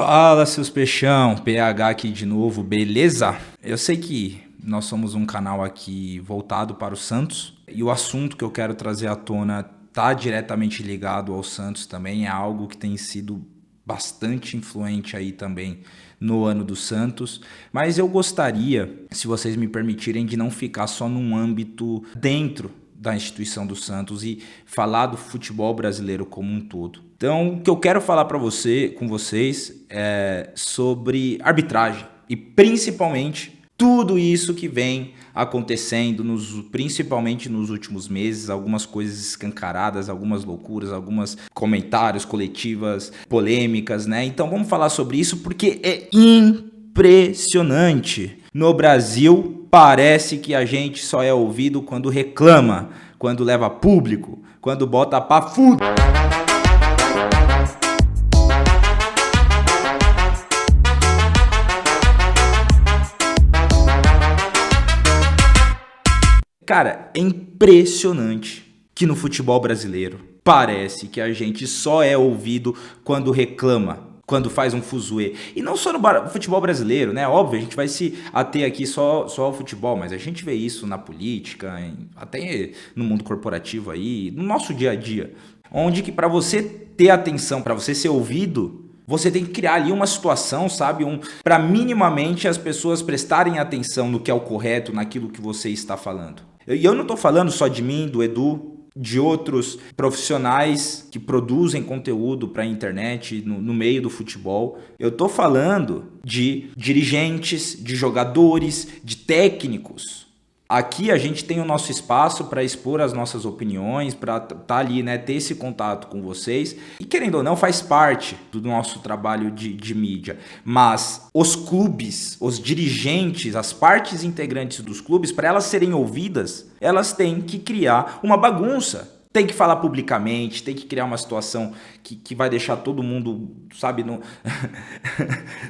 Fala, seus peixão, PH aqui de novo, beleza? Eu sei que nós somos um canal aqui voltado para o Santos e o assunto que eu quero trazer à tona tá diretamente ligado ao Santos também, é algo que tem sido bastante influente aí também no ano do Santos, mas eu gostaria, se vocês me permitirem, de não ficar só num âmbito dentro da instituição do Santos e falar do futebol brasileiro como um todo. Então, o que eu quero falar com vocês é sobre arbitragem e principalmente tudo isso que vem acontecendo, principalmente nos últimos meses, algumas coisas escancaradas, algumas loucuras, alguns comentários, coletivas, polêmicas, né? Então vamos falar sobre isso porque é impressionante. No Brasil, parece que a gente só é ouvido quando reclama, quando leva público, quando bota pra fuder. Cara, é impressionante que no futebol brasileiro parece que a gente só é ouvido quando reclama, quando faz um fuzuê. E não só no futebol brasileiro, né? Óbvio, a gente vai se ater aqui só ao futebol, mas a gente vê isso na política, até no mundo corporativo aí, no nosso dia a dia. Onde que para você ter atenção, para você ser ouvido, você tem que criar ali uma situação, sabe? Para minimamente as pessoas prestarem atenção no que é o correto, naquilo que você está falando. E eu não estou falando só de mim, do Edu, de outros profissionais que produzem conteúdo para a internet no meio do futebol. Eu estou falando de dirigentes, de jogadores, de técnicos. Aqui a gente tem o nosso espaço para expor as nossas opiniões, para estar ali, né, ter esse contato com vocês. E querendo ou não, faz parte do nosso trabalho de mídia. Mas os clubes, os dirigentes, as partes integrantes dos clubes, para elas serem ouvidas, elas têm que criar uma bagunça. Tem que falar publicamente, tem que criar uma situação que vai deixar todo mundo, sabe,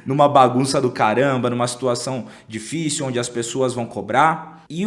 numa bagunça do caramba, numa situação difícil, onde as pessoas vão cobrar. E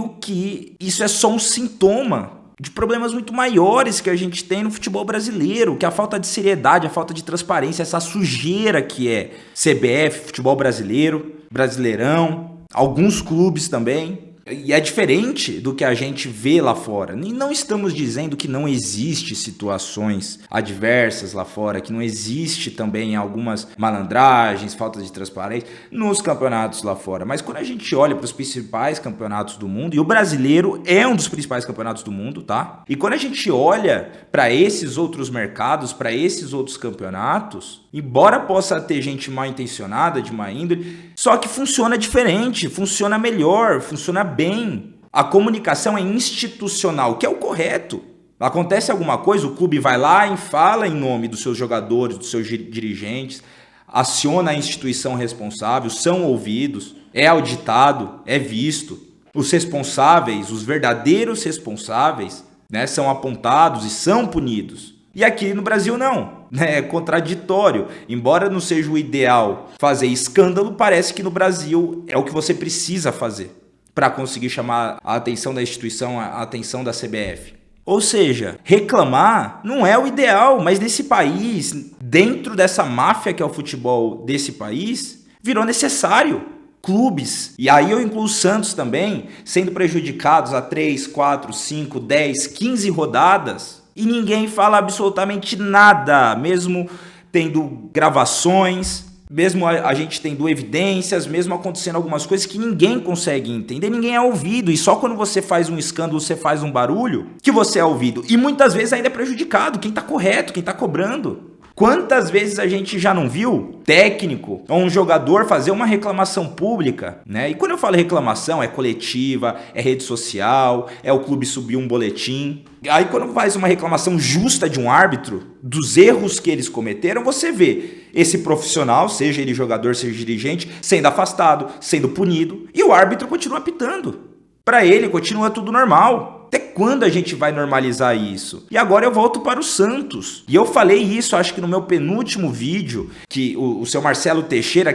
isso é só um sintoma de problemas muito maiores que a gente tem no futebol brasileiro, que é a falta de seriedade, a falta de transparência, essa sujeira que é CBF, futebol brasileiro, Brasileirão, alguns clubes também. E é diferente do que a gente vê lá fora. E não estamos dizendo que não existe situações adversas lá fora, que não existe também algumas malandragens, falta de transparência nos campeonatos lá fora. Mas quando a gente olha para os principais campeonatos do mundo, e o brasileiro é um dos principais campeonatos do mundo, tá? E quando a gente olha para esses outros mercados, para esses outros campeonatos, embora possa ter gente mal intencionada, de má índole, só que funciona diferente, funciona melhor, funciona bem. A comunicação é institucional, que é o correto. Acontece alguma coisa, o clube vai lá e fala em nome dos seus jogadores, dos seus dirigentes, aciona a instituição responsável, são ouvidos, é auditado, é visto. Os responsáveis, os verdadeiros responsáveis, né, são apontados e são punidos. E aqui no Brasil não, né? É contraditório. Embora não seja o ideal fazer escândalo, parece que no Brasil é o que você precisa fazer para conseguir chamar a atenção da instituição, a atenção da CBF. Ou seja, reclamar não é o ideal, mas nesse país, dentro dessa máfia que é o futebol desse país, virou necessário. Clubes, e aí eu incluo o Santos também, sendo prejudicados a 3, 4, 5, 10, 15 rodadas. E ninguém fala absolutamente nada, mesmo tendo gravações, mesmo a gente tendo evidências, mesmo acontecendo algumas coisas que ninguém consegue entender, ninguém é ouvido. E só quando você faz um escândalo, você faz um barulho, que você é ouvido. E muitas vezes ainda é prejudicado, quem está correto, quem está cobrando. Quantas vezes a gente já não viu técnico ou um jogador fazer uma reclamação pública, né? E quando eu falo reclamação, é coletiva, é rede social, é o clube subir um boletim. Aí quando faz uma reclamação justa de um árbitro, dos erros que eles cometeram, você vê esse profissional, seja ele jogador, seja dirigente, sendo afastado, sendo punido, e o árbitro continua apitando. Para ele continua tudo normal. Até quando a gente vai normalizar isso? E agora eu volto para o Santos. E eu falei isso, acho que no meu penúltimo vídeo, que o seu Marcelo Teixeira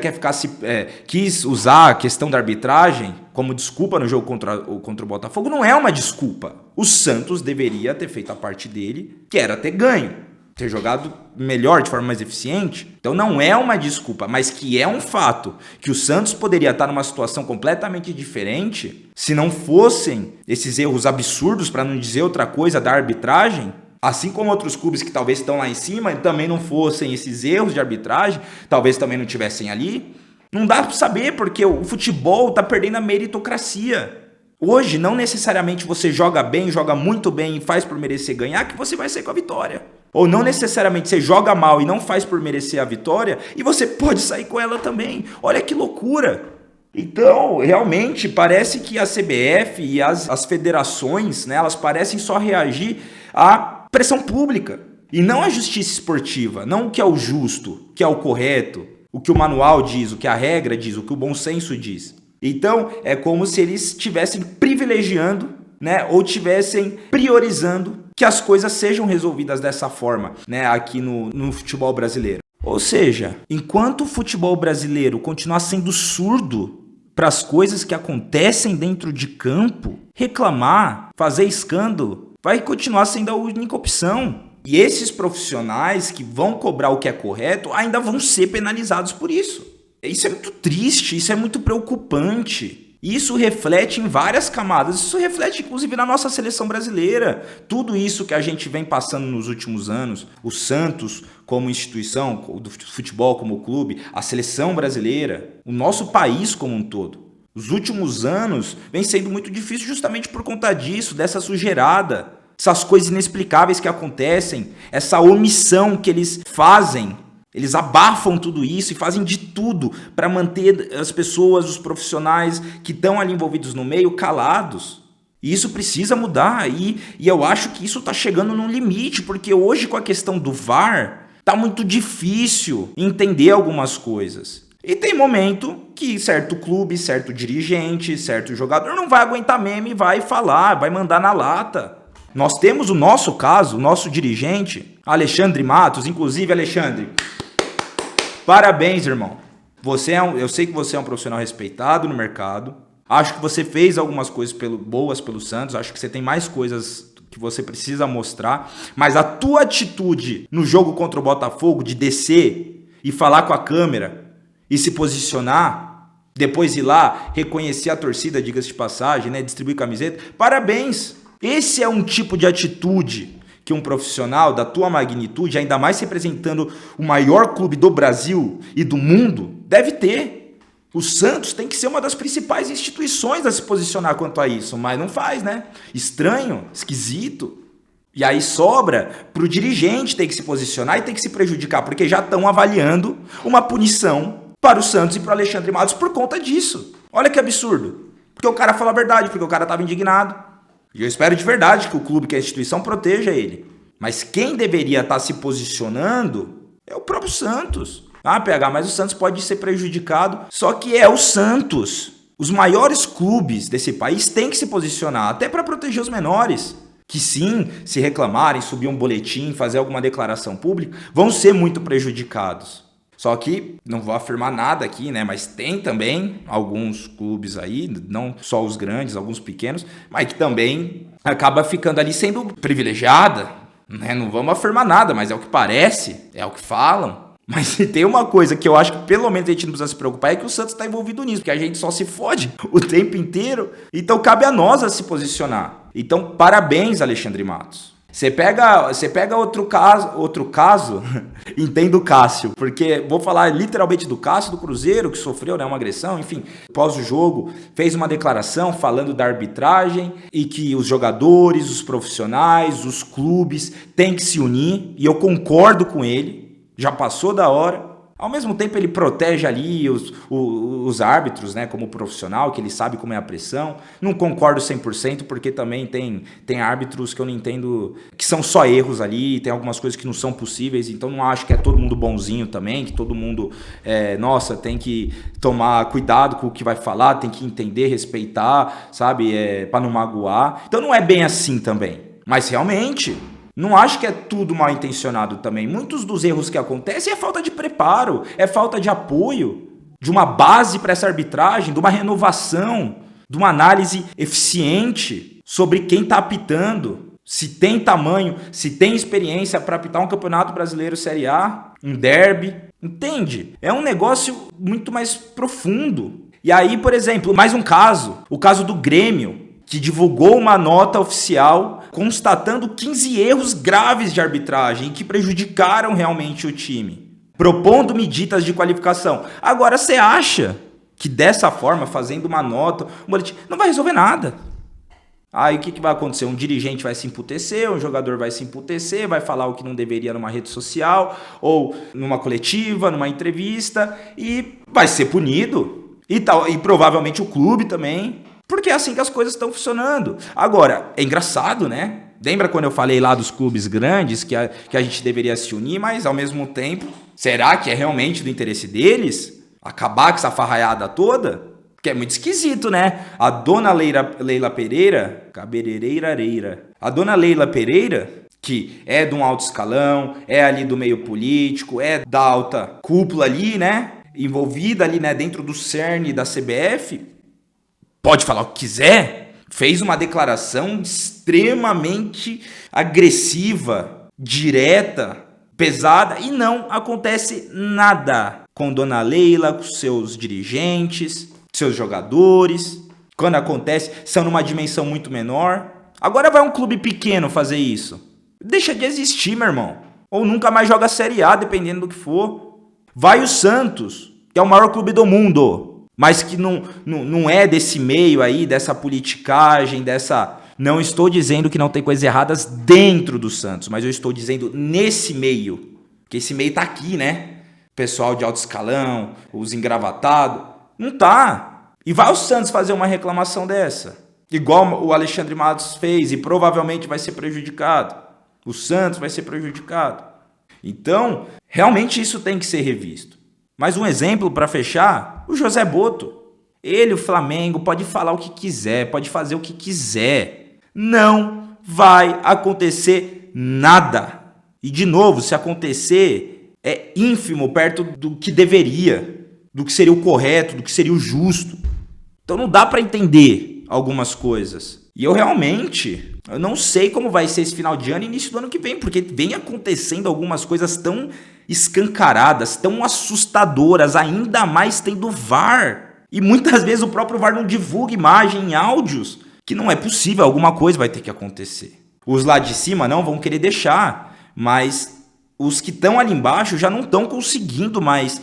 quis usar a questão da arbitragem como desculpa no jogo contra o Botafogo. Não é uma desculpa. O Santos deveria ter feito a parte dele, que era ter ganho. ter jogado melhor, de forma mais eficiente. Então não é uma desculpa, mas que é um fato que o Santos poderia estar numa situação completamente diferente se não fossem esses erros absurdos, para não dizer outra coisa, da arbitragem. Assim como outros clubes que talvez estão lá em cima também não fossem esses erros de arbitragem, talvez também não tivessem ali. Não dá para saber, porque o futebol está perdendo a meritocracia. Hoje, não necessariamente você joga bem, joga muito bem e faz por merecer ganhar, que você vai sair com a vitória. Ou não necessariamente você joga mal e não faz por merecer a vitória e você pode sair com ela também. Olha que loucura! Então, realmente, parece que a CBF e as federações, né, elas parecem só reagir à pressão pública e não à justiça esportiva, não o que é o justo, o que é o correto, o que o manual diz, o que a regra diz, o que o bom senso diz. Então, é como se eles estivessem privilegiando, né, ou estivessem priorizando que as coisas sejam resolvidas dessa forma, né, aqui no futebol brasileiro. Ou seja, enquanto o futebol brasileiro continuar sendo surdo para as coisas que acontecem dentro de campo, reclamar, fazer escândalo, vai continuar sendo a única opção. E esses profissionais que vão cobrar o que é correto ainda vão ser penalizados por isso. Isso é muito triste, isso é muito preocupante. Isso reflete em várias camadas, isso reflete inclusive na nossa seleção brasileira. Tudo isso que a gente vem passando nos últimos anos, o Santos como instituição, o futebol como clube, a seleção brasileira, o nosso país como um todo. Os últimos anos vem sendo muito difícil justamente por conta disso, dessa sujeirada, essas coisas inexplicáveis que acontecem, essa omissão que eles fazem. Eles abafam tudo isso e fazem de tudo para manter as pessoas, os profissionais que estão ali envolvidos no meio, calados. E isso precisa mudar. E eu acho que isso está chegando num limite, porque hoje com a questão do VAR, está muito difícil entender algumas coisas. E tem momento que certo clube, certo dirigente, certo jogador não vai aguentar meme e vai falar, vai mandar na lata. Nós temos o nosso caso, o nosso dirigente, Alexandre Matos. Inclusive, Alexandre, parabéns, irmão. Eu sei que você é um profissional respeitado no mercado. Acho que você fez algumas coisas boas pelo Santos. Acho que você tem mais coisas que você precisa mostrar. Mas a tua atitude no jogo contra o Botafogo de descer e falar com a câmera e se posicionar, depois ir lá, reconhecer a torcida, diga-se de passagem, né, distribuir camiseta, parabéns. Esse é um tipo de atitude que um profissional da tua magnitude, ainda mais representando o maior clube do Brasil e do mundo, deve ter. O Santos tem que ser uma das principais instituições a se posicionar quanto a isso, mas não faz, né? Estranho, esquisito. E aí sobra para o dirigente ter que se posicionar e ter que se prejudicar, porque já estão avaliando uma punição para o Santos e para o Alexandre Matos por conta disso. Olha que absurdo. Porque o cara falou a verdade, porque o cara estava indignado. E eu espero de verdade que o clube, que a instituição, proteja ele. Mas quem deveria estar se posicionando é o próprio Santos. Ah, PH, mas o Santos pode ser prejudicado. Só que é o Santos. Os maiores clubes desse país têm que se posicionar, até para proteger os menores. Que sim, se reclamarem, subir um boletim, fazer alguma declaração pública, vão ser muito prejudicados. Só que, não vou afirmar nada aqui, né? Mas tem também alguns clubes aí, não só os grandes, alguns pequenos, mas que também acaba ficando ali sendo privilegiada, né? Não vamos afirmar nada, mas é o que parece, é o que falam. Mas se tem uma coisa que eu acho que pelo menos a gente não precisa se preocupar é que o Santos está envolvido nisso, porque a gente só se fode o tempo inteiro. Então cabe a nós a se posicionar. Então parabéns, Alexandre Matos. Você pega outro caso, entendo o Cássio, porque vou falar literalmente do Cássio do Cruzeiro, que sofreu, né, uma agressão, enfim, após o jogo, fez uma declaração falando da arbitragem e que os jogadores, os profissionais, os clubes têm que se unir, e eu concordo com ele, já passou da hora. Ao mesmo tempo ele protege ali os árbitros, né, como profissional, que ele sabe como é a pressão. Não concordo 100%, porque também tem árbitros que eu não entendo, que são só erros ali, tem algumas coisas que não são possíveis, então não acho que é todo mundo bonzinho também, que todo mundo, tem que tomar cuidado com o que vai falar, tem que entender, respeitar, sabe, para não magoar. Então não é bem assim também, mas realmente... Não acho que é tudo mal intencionado também. Muitos dos erros que acontecem é falta de preparo, é falta de apoio, de uma base para essa arbitragem, de uma renovação, de uma análise eficiente sobre quem está apitando, Se tem tamanho, se tem experiência para apitar um Campeonato Brasileiro Série A, um derby, entende? É um negócio muito mais profundo. E aí, por exemplo, mais um caso, o caso do Grêmio, que divulgou uma nota oficial constatando 15 erros graves de arbitragem que prejudicaram realmente o time, propondo medidas de qualificação. Agora, você acha que dessa forma, fazendo uma nota, um boletim, não vai resolver nada? Aí o que vai acontecer? Um dirigente vai se emputecer, um jogador vai se emputecer, vai falar o que não deveria numa rede social, ou numa coletiva, numa entrevista, e vai ser punido. E provavelmente o clube também, porque é assim que as coisas estão funcionando. Agora, é engraçado, né? Lembra quando eu falei lá dos clubes grandes, que a gente deveria se unir, mas ao mesmo tempo, será que é realmente do interesse deles acabar com essa farraiada toda? Que é muito esquisito, né? A dona Leila Pereira, a dona Leila Pereira, que é de um alto escalão, é ali do meio político, é da alta cúpula ali, né? Envolvida ali, né? Dentro do cerne da CBF, pode falar o que quiser, fez uma declaração extremamente agressiva, direta, pesada, e não acontece nada com dona Leila, com seus dirigentes, seus jogadores. Quando acontece, são numa dimensão muito menor. Agora vai um clube pequeno fazer isso. Deixa de existir, meu irmão. Ou nunca mais joga Série A, dependendo do que for. Vai o Santos, que é o maior clube do mundo, mas que não é desse meio aí, dessa politicagem, dessa... Não estou dizendo que não tem coisas erradas dentro do Santos, mas eu estou dizendo nesse meio. Porque esse meio tá aqui, né? Pessoal de alto escalão, os engravatados. Não tá. E vai o Santos fazer uma reclamação dessa. Igual o Alexandre Matos fez e provavelmente vai ser prejudicado. O Santos vai ser prejudicado. Então, realmente isso tem que ser revisto. Mais um exemplo para fechar, o José Botto. Ele, o Flamengo, pode falar o que quiser, pode fazer o que quiser. Não vai acontecer nada. E, de novo, se acontecer, é ínfimo perto do que deveria, do que seria o correto, do que seria o justo. Então não dá para entender algumas coisas. E eu não sei como vai ser esse final de ano e início do ano que vem, porque vem acontecendo algumas coisas tão escancaradas, tão assustadoras, ainda mais tendo VAR. E muitas vezes o próprio VAR não divulga imagem em áudios, que não é possível, alguma coisa vai ter que acontecer. Os lá de cima não vão querer deixar, mas os que estão ali embaixo já não estão conseguindo mais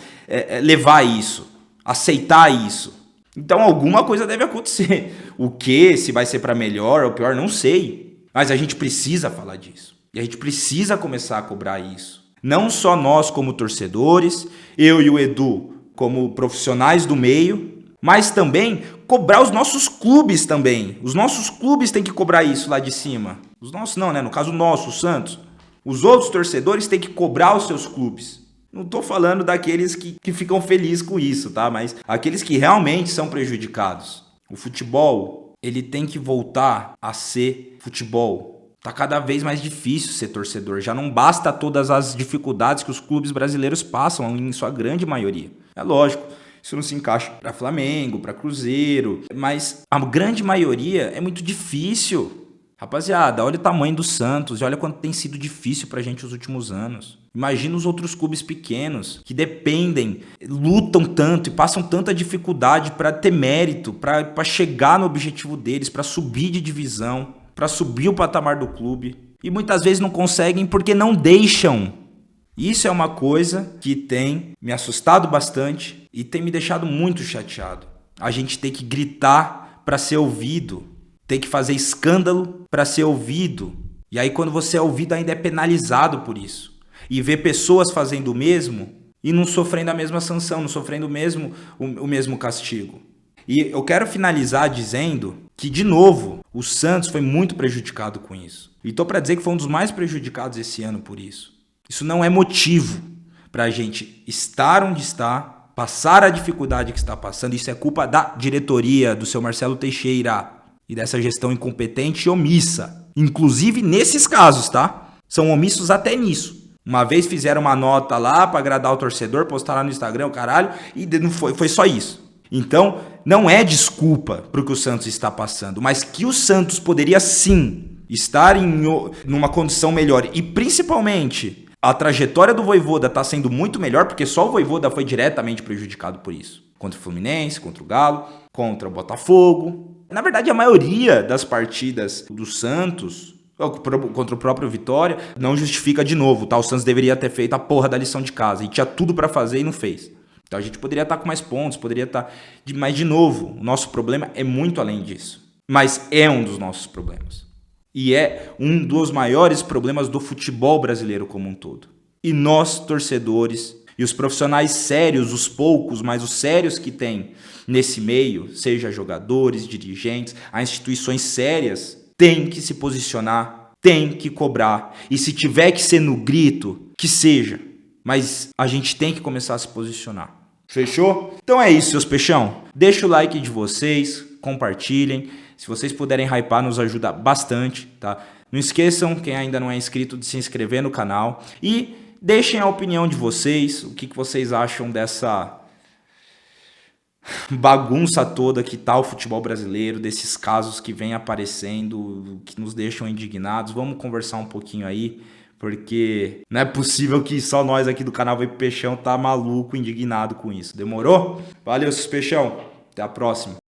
levar isso, aceitar isso. Então alguma coisa deve acontecer. O que, se vai ser para melhor ou pior, não sei. Mas a gente precisa falar disso. E a gente precisa começar a cobrar isso. Não só nós como torcedores, eu e o Edu como profissionais do meio, mas também cobrar os nossos clubes também. Os nossos clubes têm que cobrar isso lá de cima. Os nossos não, né? No caso nosso, o Santos. Os outros torcedores têm que cobrar os seus clubes. Não estou falando daqueles que ficam felizes com isso, tá? Mas aqueles que realmente são prejudicados. O futebol, ele tem que voltar a ser futebol. Tá cada vez mais difícil ser torcedor. Já não basta todas as dificuldades que os clubes brasileiros passam, em sua grande maioria. É lógico, isso não se encaixa para Flamengo, para Cruzeiro, mas a grande maioria é muito difícil. Rapaziada, olha o tamanho do Santos e olha quanto tem sido difícil pra gente os últimos anos. Imagina os outros clubes pequenos que dependem, lutam tanto e passam tanta dificuldade para ter mérito, para chegar no objetivo deles, para subir de divisão, para subir o patamar do clube. E muitas vezes não conseguem porque não deixam. Isso é uma coisa que tem me assustado bastante e tem me deixado muito chateado. A gente tem que gritar para ser ouvido. Tem que fazer escândalo para ser ouvido. E aí quando você é ouvido ainda é penalizado por isso. E ver pessoas fazendo o mesmo e não sofrendo a mesma sanção, não sofrendo o mesmo castigo. E eu quero finalizar dizendo que, de novo, o Santos foi muito prejudicado com isso. E estou para dizer que foi um dos mais prejudicados esse ano por isso. Isso não é motivo para a gente estar onde está, passar a dificuldade que está passando. Isso é culpa da diretoria, do seu Marcelo Teixeira. E dessa gestão incompetente e omissa. Inclusive nesses casos, tá? São omissos até nisso. Uma vez fizeram uma nota lá pra agradar o torcedor, postaram lá no Instagram, o caralho, e não foi só isso. Então, não é desculpa pro que o Santos está passando, mas que o Santos poderia sim estar numa condição melhor e principalmente a trajetória do Vojvoda está sendo muito melhor, porque só o Vojvoda foi diretamente prejudicado por isso. Contra o Fluminense, contra o Galo, contra o Botafogo. Na verdade, a maioria das partidas do Santos, contra o próprio Vitória, não justifica de novo, tá? O Santos deveria ter feito a porra da lição de casa e tinha tudo pra fazer e não fez. Então a gente poderia estar com mais pontos, poderia estar... Mas, de novo, o nosso problema é muito além disso. Mas é um dos nossos problemas. E é um dos maiores problemas do futebol brasileiro como um todo. E nós, torcedores, e os profissionais sérios, os poucos, mas os sérios que tem nesse meio, seja jogadores, dirigentes, as instituições sérias, tem que se posicionar, tem que cobrar. E se tiver que ser no grito, que seja. Mas a gente tem que começar a se posicionar. Fechou? Então é isso, seus peixão. Deixa o like de vocês, compartilhem. Se vocês puderem hypar, nos ajuda bastante, tá? Não esqueçam, quem ainda não é inscrito, de se inscrever no canal. E deixem a opinião de vocês, o que vocês acham dessa bagunça toda que tá o futebol brasileiro, desses casos que vêm aparecendo, que nos deixam indignados. Vamos conversar um pouquinho aí, porque não é possível que só nós aqui do canal Vai Pro Peixão tá maluco, indignado com isso. Demorou? Valeu, seus peixão. Até a próxima.